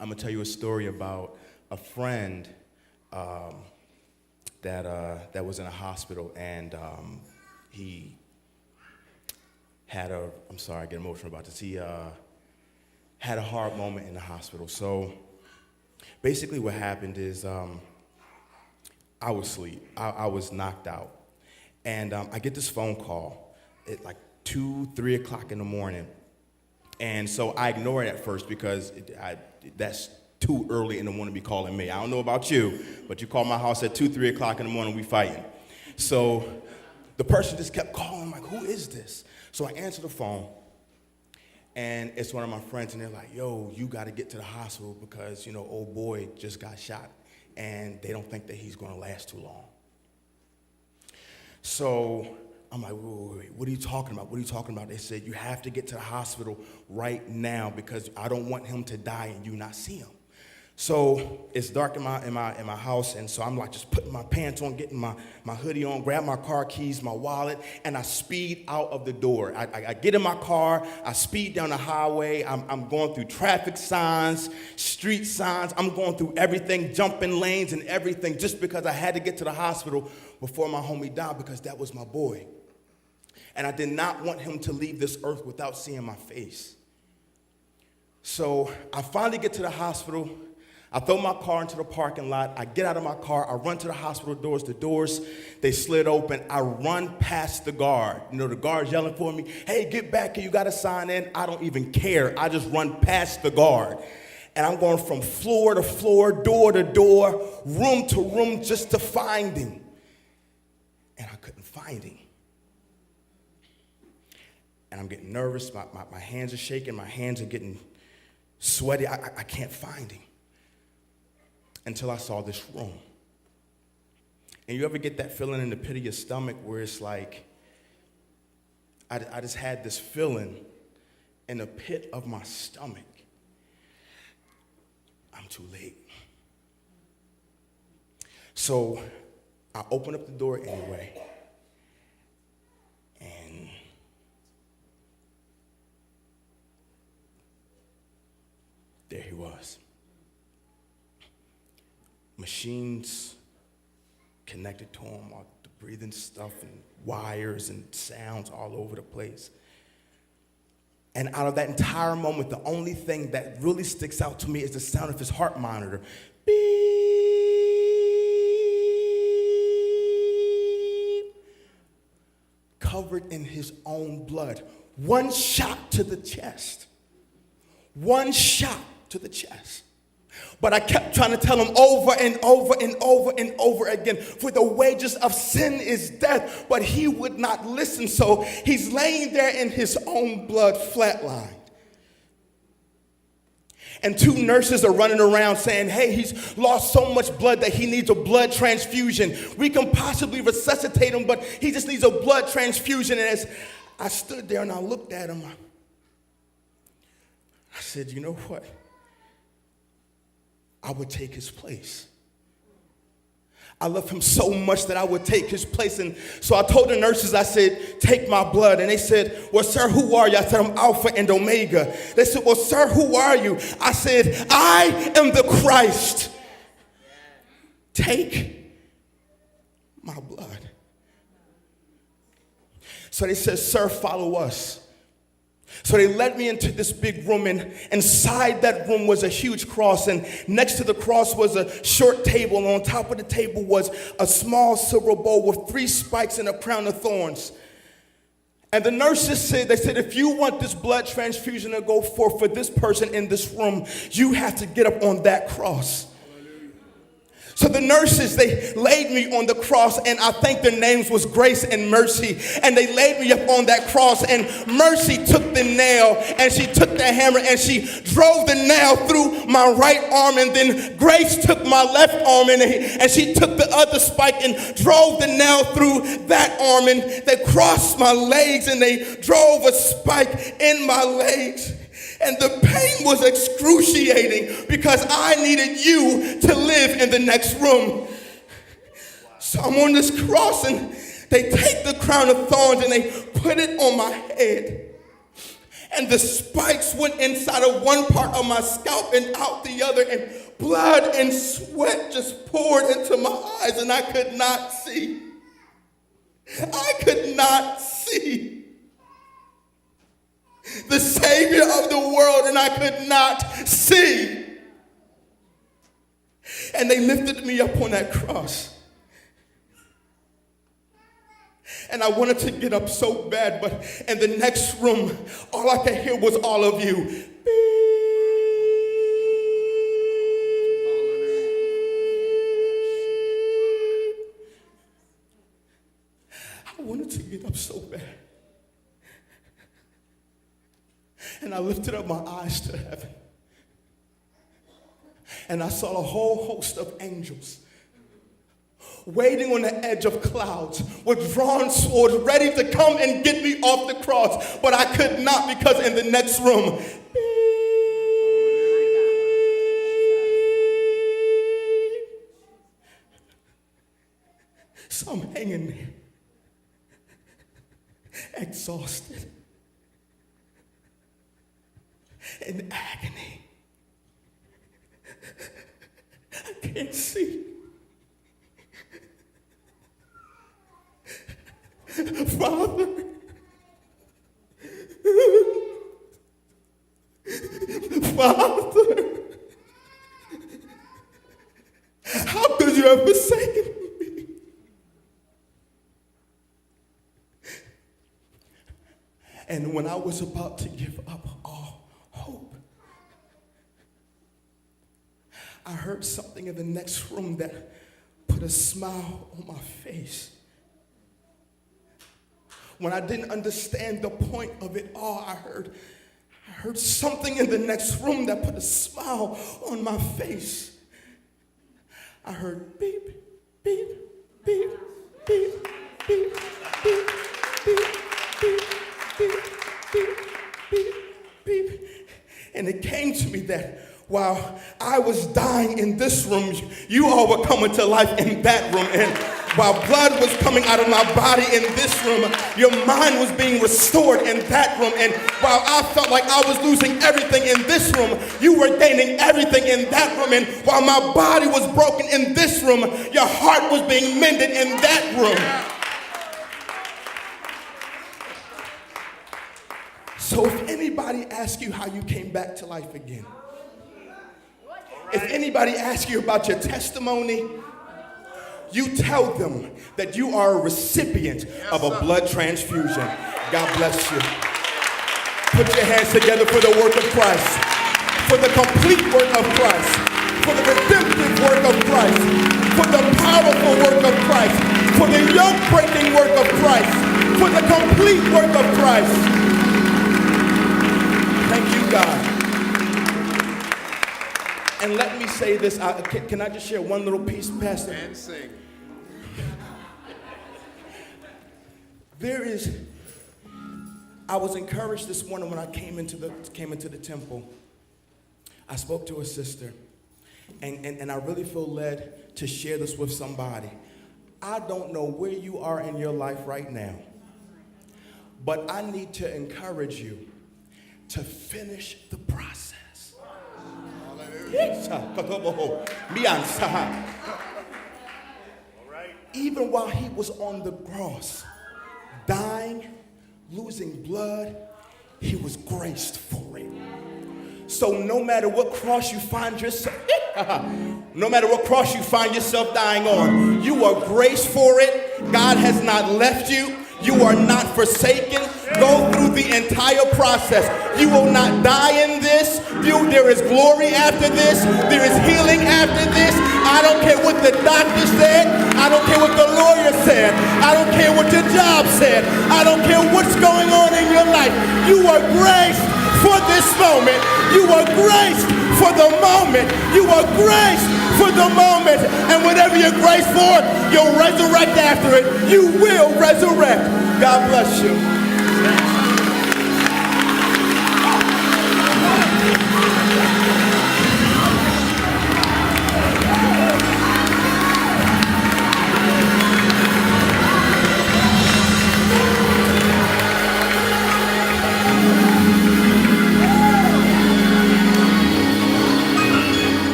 I'm gonna tell you a story about a friend that was in a hospital, and he had a, I'm sorry, I get emotional about this. He had a hard moment in the hospital. So basically what happened is I was asleep. I was knocked out. And I get this phone call at like 2, 3 o'clock in the morning. And so I ignore it at first because that's too early in the morning to be calling me. I don't know about you, but you call my house at 2, 3 o'clock in the morning, we fighting. So the person just kept calling. I'm like, who is this? So I answer the phone, and it's one of my friends, and they're like, yo, you got to get to the hospital because, you know, old boy just got shot, and they don't think that he's going to last too long. So I'm like, wait, what are you talking about? What are you talking about? They said, you have to get to the hospital right now because I don't want him to die and you not see him. So it's dark in my house, and so I'm like just putting my pants on, getting my hoodie on, grab my car keys, my wallet, and I speed out of the door. I get in my car, I speed down the highway, I'm going through traffic signs, street signs, I'm going through everything, jumping lanes and everything, just because I had to get to the hospital before my homie died, because that was my boy. And I did not want him to leave this earth without seeing my face. So I finally get to the hospital. I throw my car into the parking lot. I get out of my car. I run to the hospital doors. The doors, they slid open. I run past the guard. You know, the guard's yelling for me, hey, get back here. You got to sign in. I don't even care. I just run past the guard. And I'm going from floor to floor, door to door, room to room, just to find him. And I couldn't find him. And I'm getting nervous. My hands are shaking. My hands are getting sweaty. I can't find him. Until I saw this room. And you ever get that feeling in the pit of your stomach where it's like, I just had this feeling in the pit of my stomach. I'm too late. So I open up the door anyway. And there he was. Machines connected to him, all the breathing stuff and wires and sounds all over the place. And out of that entire moment, the only thing that really sticks out to me is the sound of his heart monitor. Beep. Covered in his own blood. One shot to the chest. One shot to the chest. But I kept trying to tell him over and over and over and over again, for the wages of sin is death. But he would not listen, so he's laying there in his own blood, flatlined. And 2 nurses are running around saying, hey, he's lost so much blood that he needs a blood transfusion. We can possibly resuscitate him, but he just needs a blood transfusion. And as I stood there and I looked at him, I said, you know what? I would take his place. I love him so much that I would take his place. And so I told the nurses, I said, take my blood. And they said, well, sir, who are you? I said, I'm Alpha and Omega. They said, well, sir, who are you? I said, I am the Christ. Take my blood. So they said, sir, follow us. So they led me into this big room, and inside that room was a huge cross, and next to the cross was a short table, and on top of the table was a small silver bowl with 3 spikes and a crown of thorns. And the nurses said, if you want this blood transfusion to go forth for this person in this room, you have to get up on that cross. So the nurses, they laid me on the cross, and I think their names was Grace and Mercy. And they laid me up on that cross, and Mercy took the nail, and she took the hammer, and she drove the nail through my right arm. And then Grace took my left arm, and she took the other spike and drove the nail through that arm. And they crossed my legs, and they drove a spike in my legs. And the pain was excruciating because I needed you to live in the next room. So I'm on this cross, and they take the crown of thorns and they put it on my head. And the spikes went inside of one part of my scalp and out the other, and blood and sweat just poured into my eyes, and I could not see. I could not see the Savior of the world, and I could not see. And they lifted me up on that cross. And I wanted to get up so bad, but in the next room, all I could hear was all of you. Beep. I wanted to get up so bad. And I lifted up my eyes to heaven. And I saw a whole host of angels waiting on the edge of clouds with drawn swords, ready to come and get me off the cross. But I could not, because in the next room, so I'm hanging there, exhausted, in agony. I can't see. Father, Father, how could you have forsaken me? And when I was about to give up all hope, I heard something in the next room that put a smile on my face. When I didn't understand the point of it all, I heard something in the next room that put a smile on my face. I heard beep, beep, beep, beep, beep, beep, beep, beep, beep, beep, beep, beep. And it came to me that while I was dying in this room, you all were coming to life in that room. And while blood was coming out of my body in this room, your mind was being restored in that room. And while I felt like I was losing everything in this room, you were gaining everything in that room. And while my body was broken in this room, your heart was being mended in that room. So if anybody asks you how you came back to life again, if anybody asks you about your testimony, you tell them that you are a recipient of a blood transfusion. God bless you. Put your hands together for the work of Christ, for the complete work of Christ, for the redemptive work of Christ, for the powerful work of Christ, for the yoke-breaking work of Christ, for the complete work of Christ. Thank you, God. And let me say this. Can I just share one little piece, Pastor? And sing. I was encouraged this morning when I came into the temple. I spoke to a sister, and I really feel led to share this with somebody. I don't know where you are in your life right now, but I need to encourage you to finish the process. Even while he was on the cross, dying, losing blood, he was graced for it. So no matter what cross you find yourself, dying on, you are graced for it. God has not left you. You are not forsaken. Go through the entire process. You will not die in this. There is glory after this. There is healing after this. I don't care what the doctor said. I don't care what the lawyer said. I don't care what your job said. I don't care what's going on in your life. You are graced for this moment. You are graced for the moment. You are graced for the moment. And whatever you're graced for, you'll resurrect after it. You will resurrect. God bless you.